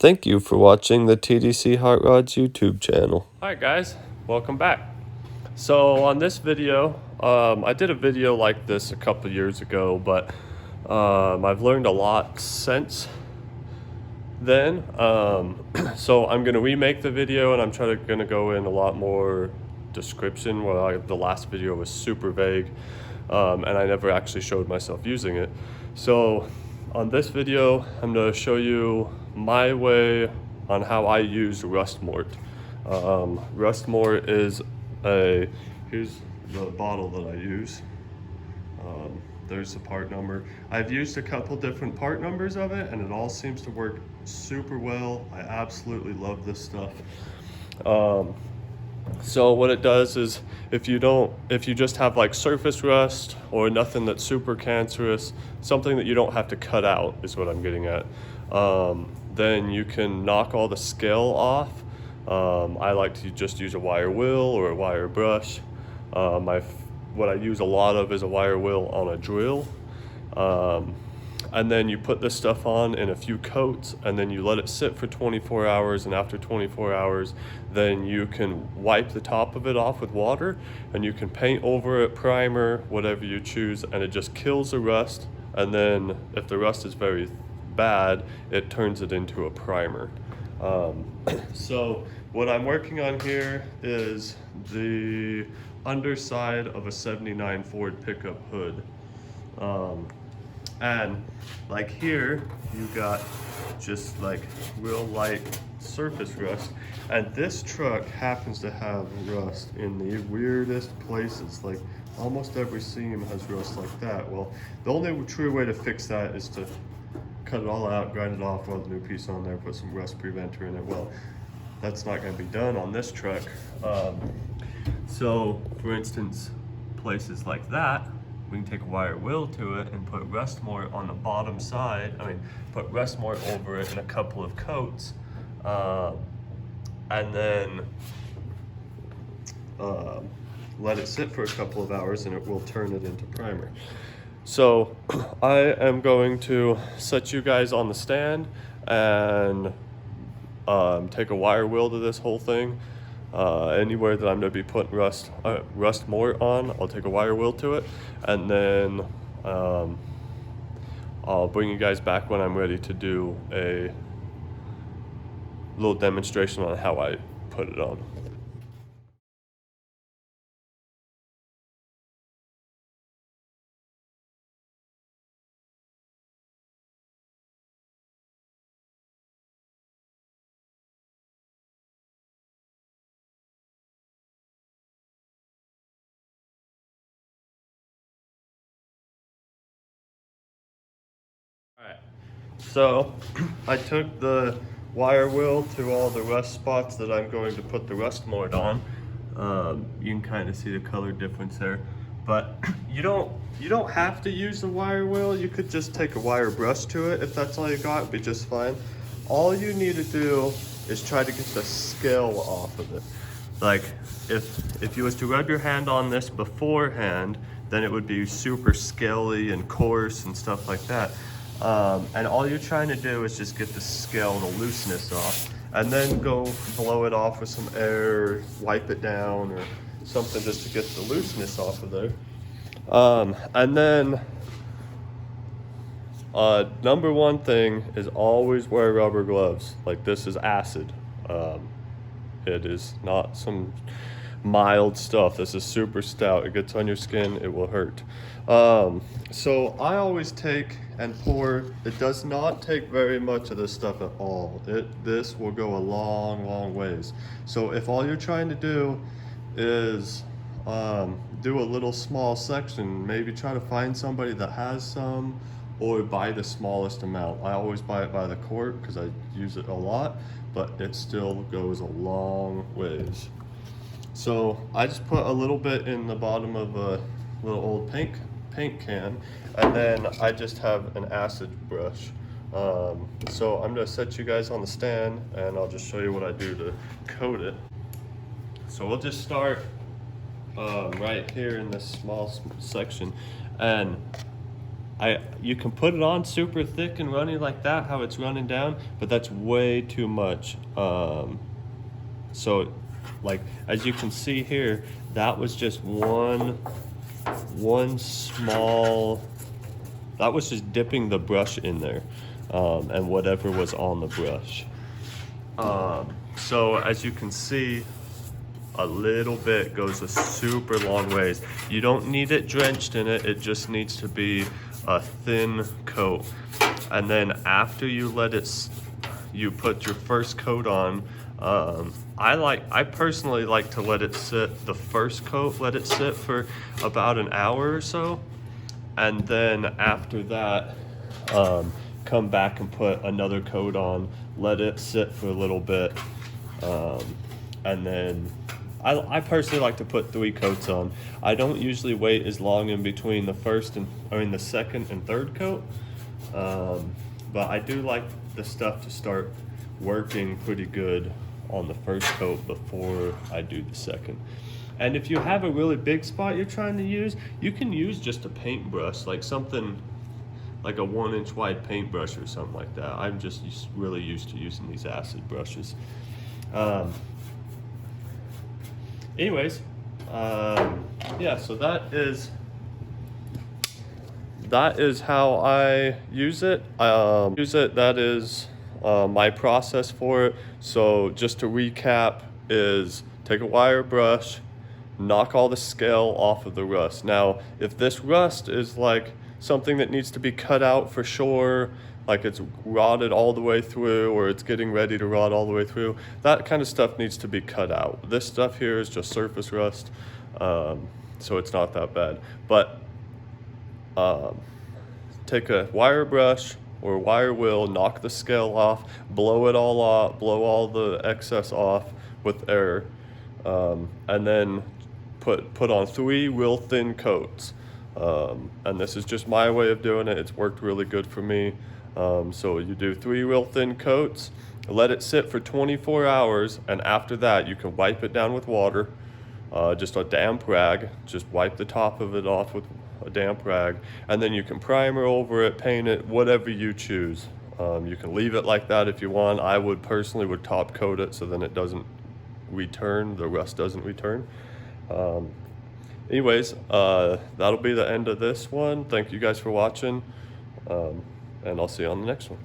Thank you for watching the TDC Hot Rods YouTube channel. Alright guys, welcome back. So on this video, I did a video like this a couple years ago, but I've learned a lot since then. So I'm going to remake the video and I'm going to go in a lot more description. The last video was super vague and I never actually showed myself using it. So on this video, I'm going to show you my way on how I use rust mort. Rust mort is here's the bottle that I use. There's the part number. I've used a couple different part numbers of it and it all seems to work super well. I absolutely love this stuff. So what it does is if you just have like surface rust or nothing that's super cancerous, something that you don't have to cut out is what I'm getting at, then you can knock all the scale off. I like to just use a wire wheel or a wire brush. What I use a lot of is a wire wheel on a drill. And then you put this stuff on in a few coats and then you let it sit for 24 hours, and after 24 hours then you can wipe the top of it off with water and you can paint over it, primer, whatever you choose, and it just kills the rust. And then if the rust is very bad, it turns it into a primer. So what I'm working on here is the underside of a 79 Ford pickup hood. And like here, you got just like real light surface rust. And this truck happens to have rust in the weirdest places. Like almost every seam has rust like that. Well, the only true way to fix that is to cut it all out, grind it off, weld a new piece on there, put some rust preventer in it. Well, that's not going to be done on this truck. So for instance, places like that, we can take a wire wheel to it and put rust mort on the bottom side. Put rust mort over it in a couple of coats, and then let it sit for a couple of hours and it will turn it into primer. So I am going to set you guys on the stand and take a wire wheel to this whole thing. Anywhere that I'm going to be putting rust mort on, I'll take a wire wheel to it, and then I'll bring you guys back when I'm ready to do a little demonstration on how I put it on. Alright, so I took the wire wheel to all the rust spots that I'm going to put the rust mort on. You can kind of see the color difference there, but you don't have to use the wire wheel. You could just take a wire brush to it. If that's all you got, it'd be just fine. All you need to do is try to get the scale off of it. Like if you was to rub your hand on this beforehand, then it would be super scaly and coarse and stuff like that. And all you're trying to do is just get the scale, the looseness off, and then go blow it off with some air, or wipe it down or something just to get the looseness off of there. And then number one thing is always wear rubber gloves. Like this is acid. It is not some mild stuff. This is super stout. It gets on your skin, it will hurt. So I always take and pour. It does not take very much of this stuff at all. This will go a long ways. So if all you're trying to do is do a little small section, maybe try to find somebody that has some, or buy the smallest amount. I always buy it by the quart because I use it a lot, but it still goes a long ways. So I just put a little bit in the bottom of a little old paint can, and then I just have an acid brush. So I'm going to set you guys on the stand and I'll just show you what I do to coat it. So we'll just start right here in this small section, and You can put it on super thick and runny like that, how it's running down, but that's way too much. So like as you can see here, that was just one small, that was just dipping the brush in there, and whatever was on the brush. So as you can see, a little bit goes a super long ways. You don't need it drenched in it, it just needs to be a thin coat. And then after you you put your first coat on, I personally like to let it sit, the first coat, let it sit for about an hour or so. And then after that, come back and put another coat on, let it sit for a little bit. And then I personally like to put 3 coats on. I don't usually wait as long in between the second and third coat. But I do like the stuff to start working pretty good on the first coat before I do the second. And if you have a really big spot you're trying to use, you can use just a paintbrush, like something like a 1-inch wide paintbrush or something like that. I'm just really used to using these acid brushes. Anyways, yeah, so that is how I use it. That is my process for it. So just to recap is take a wire brush, knock all the scale off of the rust. Now, if this rust is like something that needs to be cut out for sure, like it's rotted all the way through or it's getting ready to rot all the way through, that kind of stuff needs to be cut out. This stuff here is just surface rust, so it's not that bad. But take a wire brush or wire wheel, knock the scale off, blow it all off, blow all the excess off with air, and then put on 3 real thin coats. And this is just my way of doing it. It's worked really good for me. So you do 3 real thin coats, let it sit for 24 hours, and after that you can wipe it down with water, just a damp rag, just wipe the top of it off with a damp rag, and then you can primer over it, paint it, whatever you choose. You can leave it like that if you want. I would personally top coat it so then it doesn't return, the rust doesn't return. Anyways, that'll be the end of this one. Thank you guys for watching, and I'll see you on the next one.